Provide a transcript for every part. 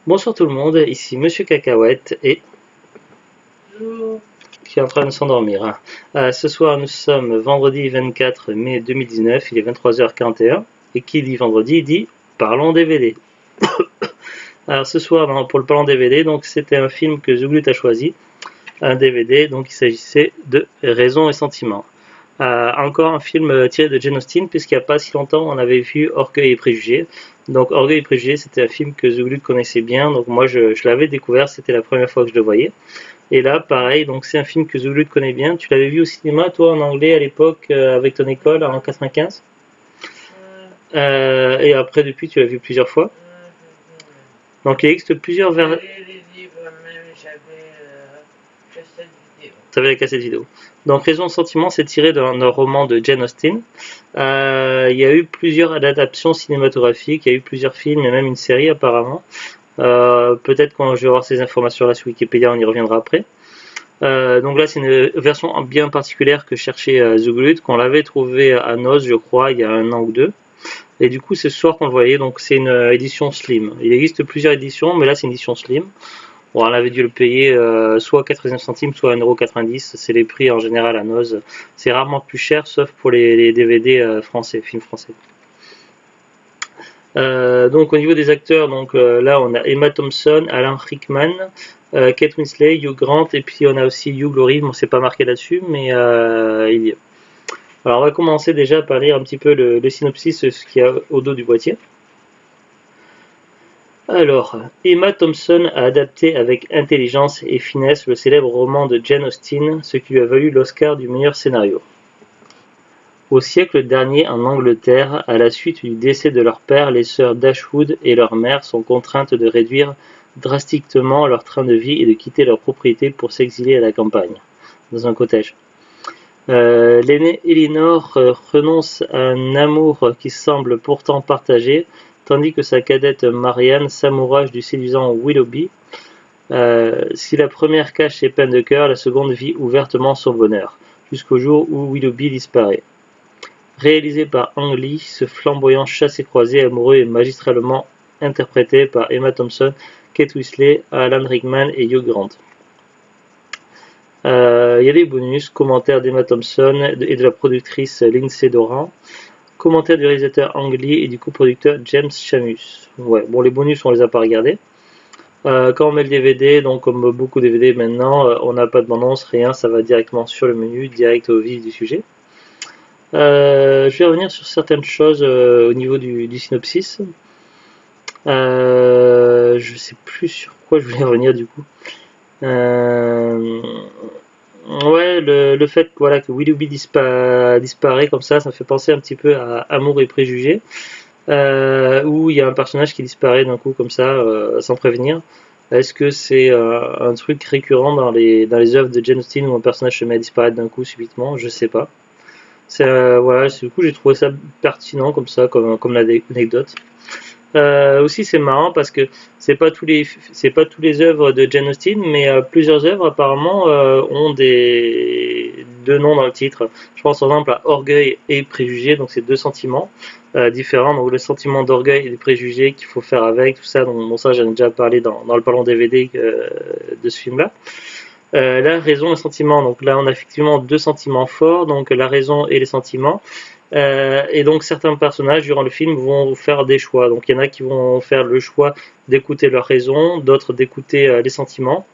Bonsoir tout le monde, ici Monsieur Cacahuète et Bonjour. qui est en train de s'endormir, hein. Ce soir nous sommes vendredi 24 mai 2019, il est 23h41 et qui dit vendredi dit parlons DVD. Alors ce soir pour le parlons DVD, donc c'était un film que Zouglute a choisi, un DVD, donc il s'agissait de Raison et Sentiment. Encore un film tiré de Jane Austen, puisqu'il n'y a pas si longtemps on avait vu Orgueil et Préjugés. Donc Orgueil et Préjugés, c'était un film que Zouglute connaissait bien, donc moi je l'avais découvert, c'était la première fois que je le voyais. Et là, pareil, donc c'est un film que Zouglute connaît bien. Tu l'avais vu au cinéma, toi, en anglais à l'époque, avec ton école en 95. Et après, depuis, tu l'as vu plusieurs fois. Donc il existe plusieurs versions. J'avais les livres même, j'avais cassette vidéo. Tu avais la cassette vidéo. Donc Raison et Sentiment, c'est tiré d'un roman de Jane Austen. Il y a eu plusieurs adaptations cinématographiques, il y a eu plusieurs films et même une série apparemment. Peut-être quand je vais voir ces informations là sur Wikipédia, on y reviendra après. Donc là, c'est une version bien particulière que cherchait Zuglut, qu'on l'avait trouvé à Noz, je crois, il y a un an ou deux. Et du coup, c'est ce soir qu'on le voyait, donc c'est une édition slim. Il existe plusieurs éditions, mais là, c'est une édition slim. Bon, on avait dû le payer soit 99 centimes, soit 1,90 €. C'est les prix en général à Noz. C'est rarement plus cher, sauf pour les DVD français, films français. Donc au niveau des acteurs, donc là on a Emma Thompson, Alan Rickman, Kate Winslet, Hugh Grant et puis on a aussi Hugh Laurie. Bon, c'est pas marqué là-dessus, mais il y a. Alors on va commencer déjà par lire un petit peu le synopsis, ce qu'il y a au dos du boîtier. Alors, Emma Thompson a adapté avec intelligence et finesse le célèbre roman de Jane Austen, ce qui lui a valu l'Oscar du meilleur scénario. Au siècle dernier en Angleterre, à la suite du décès de leur père, les sœurs Dashwood et leur mère sont contraintes de réduire drastiquement leur train de vie et de quitter leur propriété pour s'exiler à la campagne, dans un cottage. L'aînée Elinor renonce à un amour qui semble pourtant partagé, tandis que sa cadette Marianne s'amourage du séduisant Willoughby. Si la première cache ses peines de cœur, la seconde vit ouvertement son bonheur, jusqu'au jour où Willoughby disparaît. Réalisé par Ang Lee, ce flamboyant chassé-croisé amoureux est magistralement interprété par Emma Thompson, Kate Winslet, Alan Rickman et Hugh Grant. Il y a des bonus, commentaires d'Emma Thompson et de la productrice Lindsay Doran, commentaires du réalisateur Ang Lee et du coproducteur James Shamus. Ouais, bon, les bonus, on les a pas regardés. Quand on met le DVD, donc comme beaucoup de DVD maintenant, on n'a pas de bande-annonce, rien, ça va directement sur le menu, direct au vif du sujet. Je vais revenir sur certaines choses au niveau du synopsis. Je sais plus sur quoi je voulais revenir du coup. Ouais, le fait voilà, que Willoughby disparaît comme ça me fait penser un petit peu à Amour et Préjugés, où il y a un personnage qui disparaît d'un coup comme ça, sans prévenir. Est-ce que c'est un truc récurrent dans les œuvres de Jane Austen où un personnage se met à disparaître d'un coup subitement? Je sais pas. Voilà, du coup j'ai trouvé ça pertinent comme ça, comme l'anecdote. Aussi c'est marrant parce que c'est pas tous les œuvres de Jane Austen, mais plusieurs œuvres apparemment ont deux noms dans le titre. Je pense par exemple à Orgueil et Préjugés, donc c'est deux sentiments différents. Donc le sentiment d'orgueil et de préjugés qu'il faut faire avec, tout ça. Donc bon, ça j'en ai déjà parlé dans le parlant DVD de ce film-là. La raison et sentiment. Donc là, on a effectivement deux sentiments forts, donc la raison et les sentiments. Et donc certains personnages durant le film vont faire des choix. Donc il y en a qui vont faire le choix d'écouter leur raison, d'autres d'écouter les sentiments.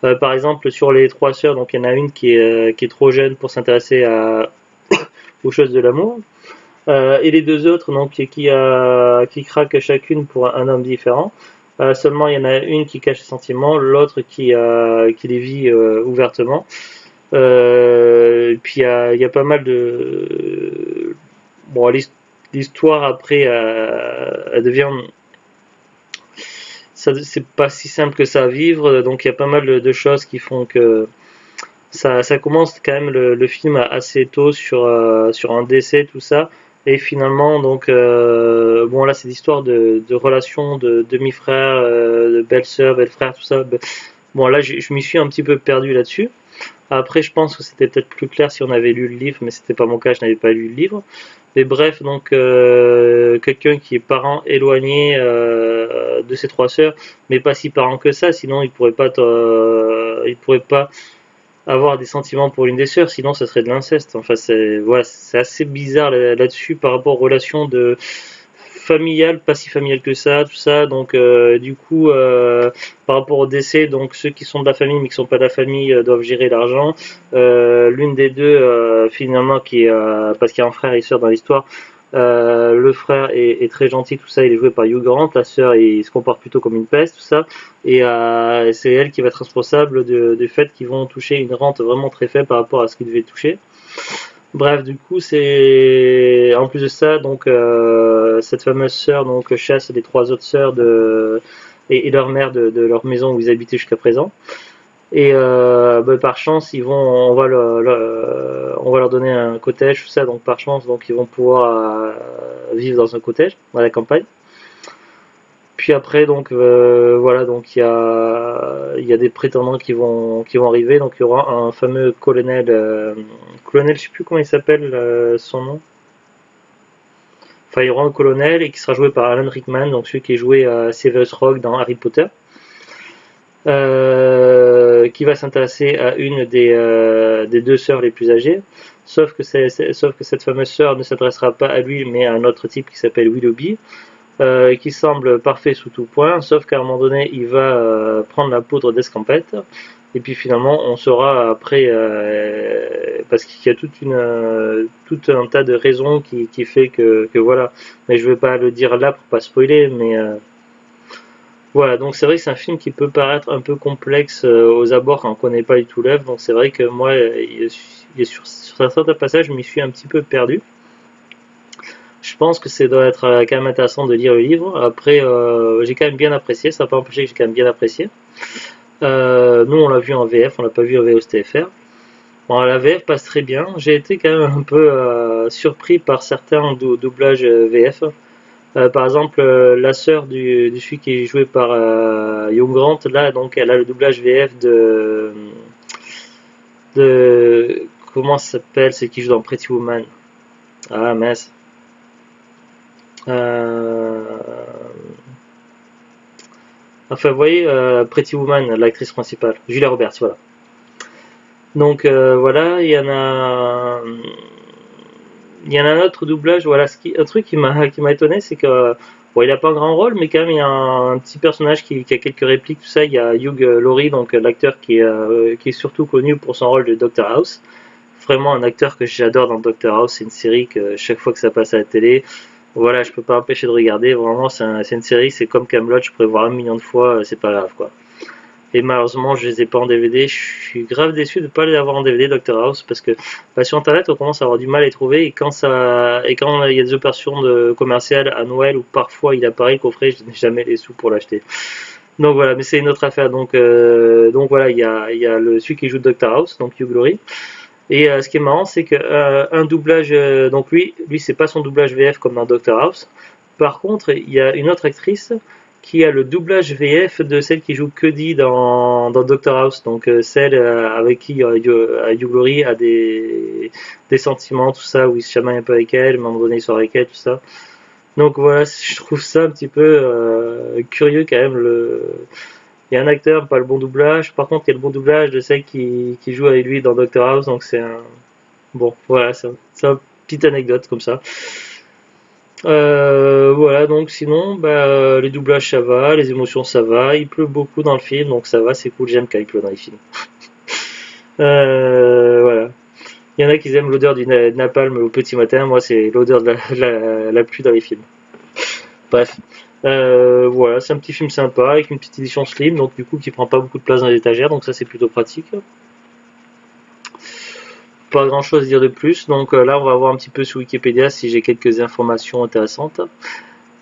Par exemple, sur les trois sœurs, donc il y en a une qui est trop jeune pour s'intéresser aux choses de l'amour. Et les deux autres, donc qui craquent chacune pour un homme différent. Seulement, il y en a une qui cache ses sentiments, l'autre qui les vit ouvertement. Et puis il y a pas mal de. Bon, l'histoire après, elle devient. C'est pas si simple que ça à vivre, donc il y a pas mal de choses qui font que ça commence quand même le film assez tôt sur un décès, tout ça. Et finalement, donc, bon, là, c'est l'histoire de relations de demi-frères, de belle-sœur, belle-frère, tout ça. Bon, là, je m'y suis un petit peu perdu là-dessus. Après, je pense que c'était peut-être plus clair si on avait lu le livre, mais c'était pas mon cas, je n'avais pas lu le livre. Mais bref, donc, quelqu'un qui est parent éloigné de ses trois sœurs, mais pas si parents que ça, sinon il pourrait pas avoir des sentiments pour l'une des sœurs, sinon ça serait de l'inceste. Enfin, c'est voilà, c'est assez bizarre là-dessus par rapport aux relations de familiales, pas si familiales que ça, tout ça. Donc, du coup, par rapport au décès, donc ceux qui sont de la famille mais qui sont pas de la famille doivent gérer l'argent. L'une des deux, finalement, parce qu'il y a un frère et une sœur dans l'histoire. Le frère est très gentil, tout ça, il est joué par Hugh Grant, la sœur il se comporte plutôt comme une peste, tout ça, et c'est elle qui va être responsable du fait qu'ils vont toucher une rente vraiment très faible par rapport à ce qu'ils devaient toucher. Bref, du coup, c'est en plus de ça, donc cette fameuse sœur donc chasse les trois autres sœurs et leur mère de leur maison où ils habitaient jusqu'à présent. Et par chance, on va leur donner un cottage, tout ça, donc par chance, donc ils vont pouvoir vivre dans un cottage, à la campagne. Puis après, donc voilà, donc il y a des prétendants qui vont arriver, donc il y aura un fameux colonel, je sais plus comment il s'appelle, son nom. Enfin, il y aura un colonel et qui sera joué par Alan Rickman, donc celui qui est joué à Severus Rogue dans Harry Potter. Qui va s'intéresser à une des deux sœurs les plus âgées, sauf que cette fameuse sœur ne s'adressera pas à lui, mais à un autre type qui s'appelle Willoughby, qui semble parfait sous tout point, sauf qu'à un moment donné, il va prendre la poudre d'escampette, et puis finalement, on saura après, parce qu'il y a tout un tas de raisons qui fait que voilà, mais je vais pas le dire là pour pas spoiler, mais voilà, donc c'est vrai que c'est un film qui peut paraître un peu complexe aux abords quand on ne connaît pas du tout l'œuvre, donc c'est vrai que moi, sur certains passages, je m'y suis un petit peu perdu. Je pense que ça doit être quand même intéressant de lire le livre. Après, j'ai quand même bien apprécié, ça n'a pas empêché que j'ai quand même bien apprécié. Nous, on l'a vu en VF, on l'a pas vu en VOSTFR. Bon, la VF passe très bien. J'ai été quand même un peu surpris par certains doublages VF. Par exemple, la sœur du celui qui est joué par Hugh Grant, là, donc elle a le doublage VF de comment ça s'appelle, c'est qui joue dans Pretty Woman. Ah mince. Euh, Enfin, vous voyez, Pretty Woman, l'actrice principale, Julia Roberts, voilà. Donc voilà, il y en a un autre doublage, voilà, un truc qui m'a étonné, c'est que bon, il a pas un grand rôle, mais quand même il y a un petit personnage qui a quelques répliques, tout ça. Il y a Hugh Laurie, donc l'acteur qui est surtout connu pour son rôle de Dr House. Vraiment un acteur que j'adore dans Dr House, c'est une série que chaque fois que ça passe à la télé, voilà, je peux pas empêcher de regarder. Vraiment, c'est une série, c'est comme Camelot, je pourrais voir 1 million de fois, c'est pas grave quoi. Et malheureusement, je les ai pas en DVD. Je suis grave déçu de ne pas les avoir en DVD, Dr House, parce que sur internet, on commence à avoir du mal à les trouver. Et quand il y a des opérations commerciales à Noël, ou parfois il apparaît le coffret, je n'ai jamais les sous pour l'acheter. Donc voilà, mais c'est une autre affaire. Donc voilà, il y a celui qui joue Dr House, donc Hugh Laurie. Et ce qui est marrant, c'est que un doublage, donc lui c'est pas son doublage VF comme dans Dr House. Par contre, il y a une autre actrice qui a le doublage VF de celle qui joue Cuddy dans Dr House, donc celle avec qui Hugh Laurie a des sentiments, tout ça, où il se chamaille un peu avec elle, à un moment donné il sort avec elle, tout ça. Donc voilà, je trouve ça un petit peu curieux quand même. Il y a un acteur, pas le bon doublage, par contre il y a le bon doublage de celle qui joue avec lui dans Dr House, donc c'est un... Bon, voilà, c'est une petite anecdote comme ça. Voilà, donc sinon, les doublages ça va, les émotions ça va, il pleut beaucoup dans le film, donc ça va, c'est cool, j'aime quand il pleut dans les films. Voilà. Il y en a qui aiment l'odeur du napalm au petit matin, moi c'est l'odeur de la pluie dans les films. Bref, voilà, c'est un petit film sympa avec une petite édition slim, donc du coup qui prend pas beaucoup de place dans les étagères, donc ça c'est plutôt pratique. Pas grand chose à dire de plus, donc là on va voir un petit peu sur Wikipédia si j'ai quelques informations intéressantes.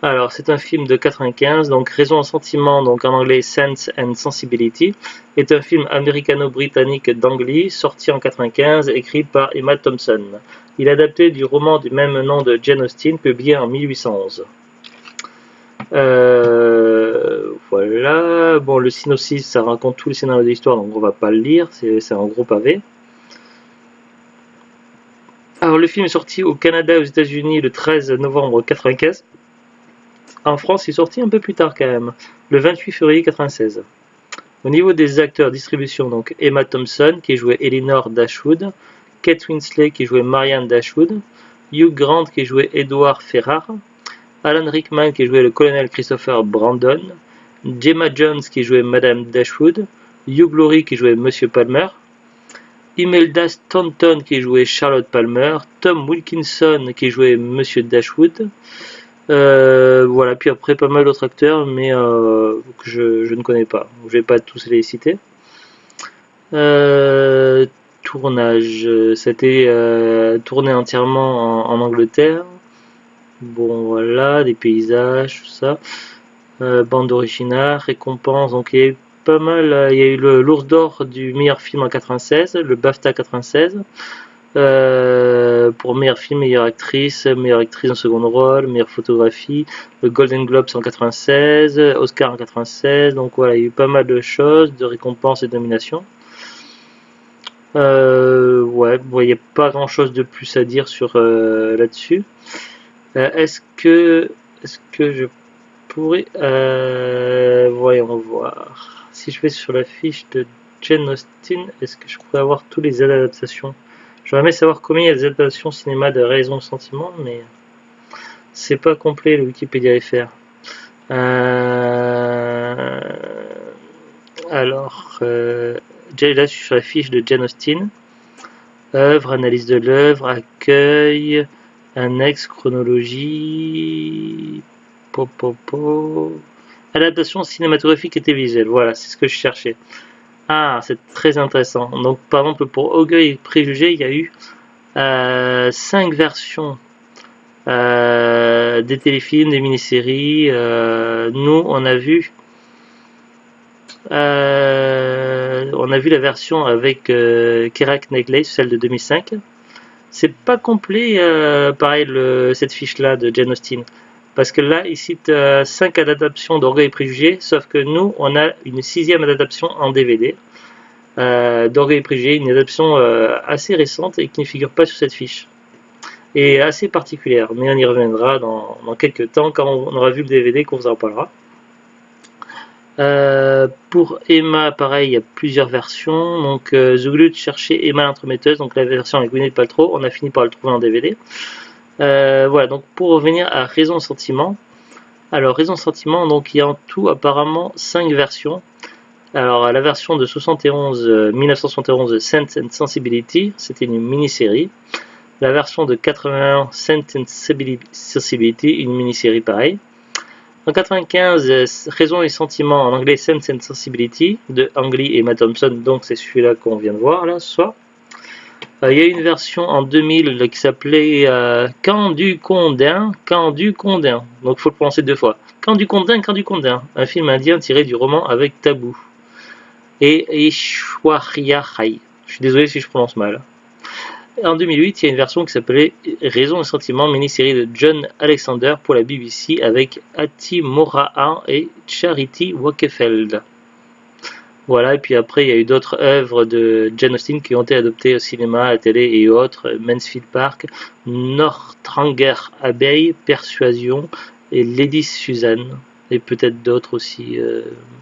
Alors c'est un film de 95, donc Raison et Sentiment, donc en anglais Sense and Sensibility, est un film américano-britannique d'Ang Lee, sorti en 95, écrit par Emma Thompson. Il est adapté du roman du même nom de Jane Austen, publié en 1811. Voilà, bon le synopsis ça raconte tout le scénario de l'histoire, donc on va pas le lire, c'est un gros pavé. Alors le film est sorti au Canada et aux États-Unis le 13 novembre 1995. En France, il est sorti un peu plus tard quand même, le 28 février 96. Au niveau des acteurs, distribution, donc Emma Thompson qui jouait Elinor Dashwood, Kate Winslet qui jouait Marianne Dashwood, Hugh Grant qui jouait Edward Ferrars, Alan Rickman qui jouait le colonel Christopher Brandon, Gemma Jones qui jouait Madame Dashwood, Hugh Laurie qui jouait Monsieur Palmer, Imelda Staunton qui jouait Charlotte Palmer, Tom Wilkinson qui jouait Monsieur Dashwood. Voilà, puis après pas mal d'autres acteurs, mais que je ne connais pas. Je vais pas tous les citer. Tournage, c'était tourné entièrement en Angleterre. Bon, voilà, des paysages, tout ça. Bande originale, récompense, donc il y a eu pas mal. Il y a eu l'Ours d'Or du meilleur film en 96, le BAFTA 96. Pour meilleur film, meilleure actrice en second rôle, meilleure photographie, le Golden Globe en 96, Oscar en 96, donc voilà, il y a eu pas mal de choses, de récompenses et de nominations. Ouais, bon, il n'y a pas grand chose de plus à dire sur là-dessus. Est-ce que je pourrais, voyons voir, si je vais sur la fiche de Jane Austen, est-ce que je pourrais avoir tous les adaptations? J'aurais aimé savoir combien il y a d'adaptations cinéma de Raison et Sentiment, mais c'est pas complet le Wikipédia FR. Alors, là je suis sur la fiche de Jane Austen. Œuvre, analyse de l'œuvre, accueil, annexe, chronologie, adaptation cinématographique et télévisuelle. Voilà, c'est ce que je cherchais. Ah, c'est très intéressant. Donc, par exemple, pour Orgueil et Préjugés, il y a eu 5 versions des téléfilms, des mini-séries. Nous, on a vu la version avec Keira Knightley, celle de 2005. C'est pas complet, pareil, cette fiche-là de Jane Austen. Parce que là, il cite 5 adaptations d'Orgueil et Préjugés, sauf que nous, on a une 6e adaptation en DVD d'Orgueil et Préjugés, une adaptation assez récente et qui ne figure pas sur cette fiche. Et assez particulière, mais on y reviendra dans quelques temps, quand on aura vu le DVD, qu'on vous en parlera. Pour Emma, pareil, il y a plusieurs versions. Donc, The Glute cherchait Emma l'entremetteuse, donc la version avec Gwyneth Paltrow, on a fini par le trouver en DVD. Voilà, donc pour revenir à Raison et Sentiment. Alors, Raison et Sentiment, donc il y a en tout apparemment 5 versions. Alors, la version de 1971, Sense and Sensibility, c'était une mini-série. La version de 81, Sense and Sensibility, une mini-série pareil. En 95, Raison et Sentiment, en anglais Sense and Sensibility, de Ang Lee et Emma Thompson, donc c'est celui-là qu'on vient de voir là ce soir. Il y a une version en 2000 qui s'appelait Quand du Condin, donc il faut le prononcer 2 fois. Quand du Condin, un film indien tiré du roman avec Tabou. Et Aishwarya Rai. Je suis désolé si je prononce mal. En 2008, il y a une version qui s'appelait Raison et Sentiment, mini-série de John Alexander pour la BBC avec Ati Morahan et Charity Wakefeld. Voilà, et puis après, il y a eu d'autres œuvres de Jane Austen qui ont été adoptées au cinéma, à la télé et autres. Mansfield Park, Northanger Abbey, Persuasion et Lady Susan. Et peut-être d'autres aussi.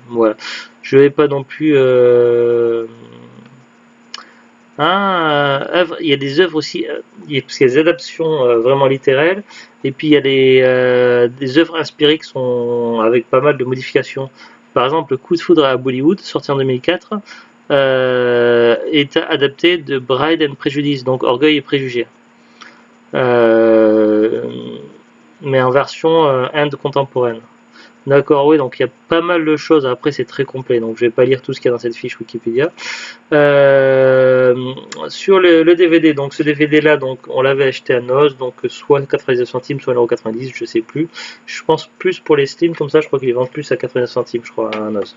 Voilà. Je ne vais pas non plus... il y a des œuvres aussi, parce qu'il y a des adaptations vraiment littéraires, et puis il y a des œuvres inspirées qui sont avec pas mal de modifications. Par exemple, Le Coup de foudre à Bollywood, sorti en 2004, est adapté de Bride and Prejudice, donc Orgueil et Préjugés. Mais en version Inde contemporaine. D'accord, oui, donc il y a pas mal de choses. Après, c'est très complet, donc je vais pas lire tout ce qu'il y a dans cette fiche Wikipédia. Sur le DVD, donc ce DVD-là, donc on l'avait acheté à Noz, donc soit 99 centimes, soit 1,90€, je sais plus. Je pense plus pour les Steam, comme ça, je crois qu'ils les vendent plus à 89 centimes, je crois, à Noz.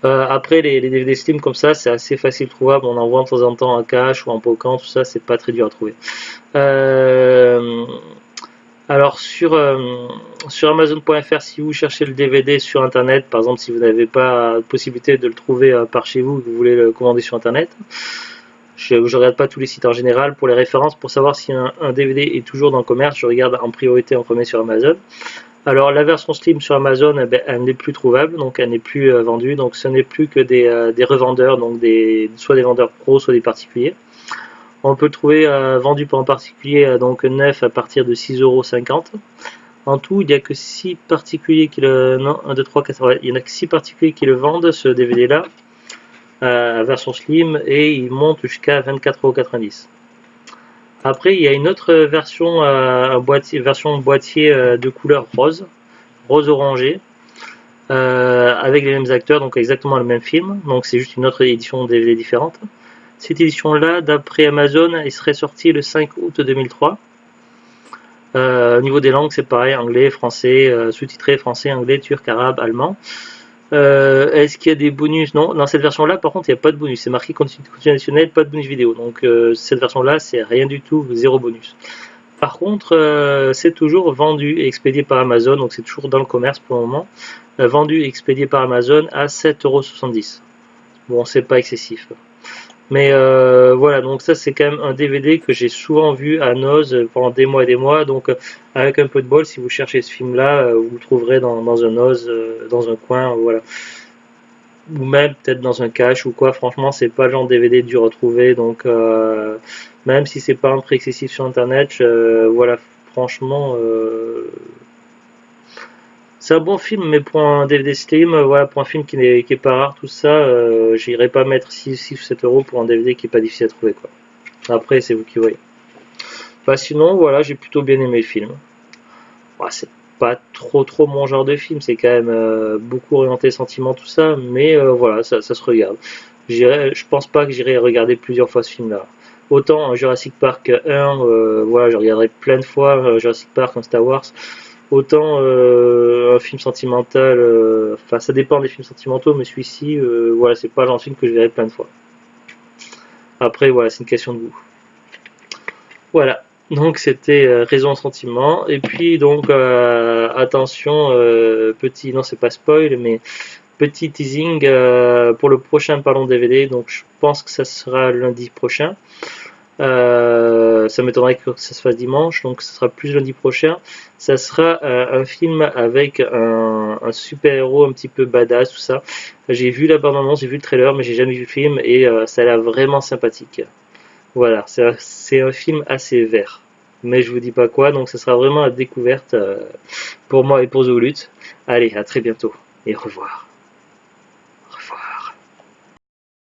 Après, les DVD Steam comme ça, c'est assez facile trouvable. On en voit de temps en temps en cash ou en pocan, tout ça, c'est pas très dur à trouver. Alors sur Amazon.fr, si vous cherchez le DVD sur internet, par exemple si vous n'avez pas la possibilité de le trouver par chez vous, que vous voulez le commander sur internet, Je regarde pas tous les sites en général. Pour les références, pour savoir si un DVD est toujours dans le commerce, je regarde en priorité en premier sur Amazon. Alors la version Slim sur Amazon, eh ben, elle n'est plus trouvable, donc elle n'est plus vendue, donc ce n'est plus que des revendeurs, donc soit des vendeurs pros, soit des particuliers. On peut le trouver vendu par un particulier donc neuf à partir de 6,50 €. En tout, il n'y a que 6 particuliers qui le. Non, 1, 2, 3, 4. Ouais, il n'y en a que 6 particuliers qui le vendent, ce DVD là, version Slim, et il monte jusqu'à 24,90 €. Après, il y a une autre version, version boîtier de couleur rose, rose orangé, avec les mêmes acteurs, donc exactement le même film. Donc c'est juste une autre édition DVD différente. Cette édition-là, d'après Amazon, elle serait sortie le 5 août 2003. Au niveau des langues, c'est pareil, anglais, français, sous-titré français, anglais, turc, arabe, allemand. Est-ce qu'il y a des bonus? Non, dans cette version là par contre il n'y a pas de bonus, c'est marqué contenu additionnel, pas de bonus vidéo, donc cette version là c'est rien du tout, zéro bonus. Par contre c'est toujours vendu et expédié par Amazon, donc c'est toujours dans le commerce pour le moment, vendu et expédié par Amazon à 7,70 €. Bon, c'est pas excessif, mais voilà, donc ça c'est quand même un DVD que j'ai souvent vu à Noz pendant des mois et des mois, donc avec un peu de bol, si vous cherchez ce film là, vous le trouverez dans un Noz, dans un coin, voilà, ou même peut-être dans un cache ou quoi. Franchement, c'est pas le genre de DVD dur à trouver, donc même si c'est pas un prix excessif sur internet, voilà, franchement c'est un bon film, mais pour un DVD Slim, voilà, pour un film qui est pas rare, tout ça, j'irai pas mettre 6 ou 7 € pour un DVD qui est pas difficile à trouver, quoi. Après, c'est vous qui voyez. Bah, sinon, voilà, j'ai plutôt bien aimé le film. Bah, c'est pas trop mon genre de film, c'est quand même beaucoup orienté sentiment, tout ça, mais voilà, ça se regarde. Je pense pas que j'irai regarder plusieurs fois ce film-là. Autant Jurassic Park 1, voilà, je regarderai plein de fois Jurassic Park, en Star Wars. Autant un film sentimental, enfin ça dépend des films sentimentaux, mais celui-ci, voilà, c'est pas le genre de film que je verrai plein de fois. Après, voilà, c'est une question de goût. Voilà, donc c'était Raison Sentiment. Et puis donc attention, petit, non c'est pas spoil, mais petit teasing pour le prochain Parlons DVD. Donc je pense que ça sera lundi prochain. Ça m'étonnerait que ça se fasse dimanche, donc ça sera plus lundi prochain. Ça sera un film avec un super-héros un petit peu badass, tout ça. J'ai vu la bande-annonce, j'ai vu le trailer, mais j'ai jamais vu le film, et ça a l'air vraiment sympathique. Voilà, c'est un film assez vert, mais je vous dis pas quoi, donc ça sera vraiment la découverte pour moi et pour Zoulut. Allez, à très bientôt, et au revoir.